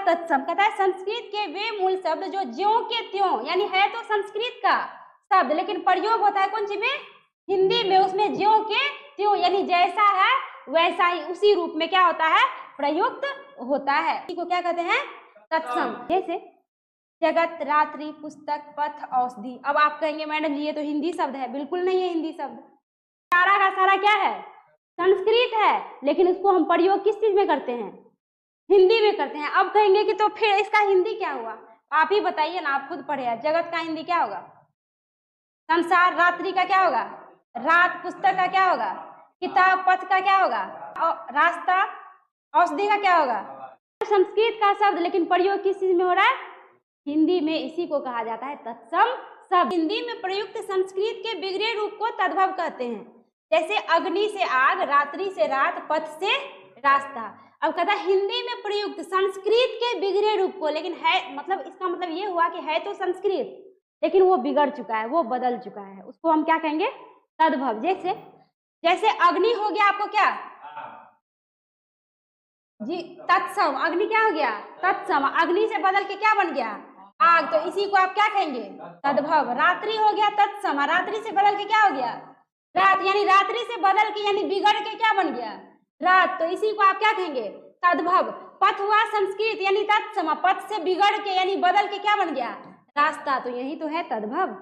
तत्सम। कहता है संस्कृत के वे मूल शब्द जो ज्यों के त्यों, यानी है तो संस्कृत का शब्द लेकिन प्रयोग होता है कौन सी में, हिंदी में, उसमें ज्यों के त्यों यानी जैसा है वैसा ही उसी रूप में क्या होता है, प्रयुक्त होता है। इसी को क्या कहते हैं, तत्सम। जैसे जगत, रात्रि, पुस्तक, पथ, औषधि। अब आप कहेंगे मैडम जी ये तो हिंदी शब्द है, बिल्कुल नहीं है हिंदी शब्द, सारा का सारा क्या है, संस्कृत है, लेकिन उसको हम प्रयोग किस चीज में करते हैं, हिंदी में करते हैं। अब कहेंगे कि तो फिर इसका हिंदी क्या हुआ, आप ही बताइए ना, आप खुद पढ़े हैं। जगत का हिंदी क्या होगा, संसार, रात्रि का क्या होगा, रात, पुस्तक का क्या होगा, किताब, पथ का क्या होगा, रास्ता, औषधि का क्या होगा, संस्कृत का शब्द लेकिन प्रयोग किस चीज में हो रहा है, हिंदी में। इसी को कहा जाता है तत्सम शब्द। हिंदी में प्रयुक्त संस्कृत के बिगड़े रूप को तद्भव कहते हैं। जैसे अग्नि से आग, रात्रि से रात, पथ से रास्ता। अब कहता है हिंदी में प्रयुक्त संस्कृत के बिगड़े रूप को, लेकिन है मतलब इसका मतलब ये हुआ कि है तो संस्कृत लेकिन वो बिगड़ चुका है, वो बदल चुका है, उसको हम क्या कहेंगे, तद्भव। जैसे अग्नि हो गया आपको क्या जी, तत्सम। अग्नि क्या हो गया, तत्सम। अग्नि से बदल के क्या बन गया, आग, तो इसी को आप क्या कहेंगे, तद्भव। रात्रि हो गया तत्सम, रात्रि से बदल के क्या हो गया, रात, यानी रात्रि से बदल के यानी बिगड़ के क्या बन गया, रात, तो इसी को आप क्या कहेंगे, तद्भव। पथ हुआ संस्कृत यानी तत्सम, पथ से बिगड़ के यानी बदल के क्या बन गया, रास्ता, तो यही तो है तद्भव।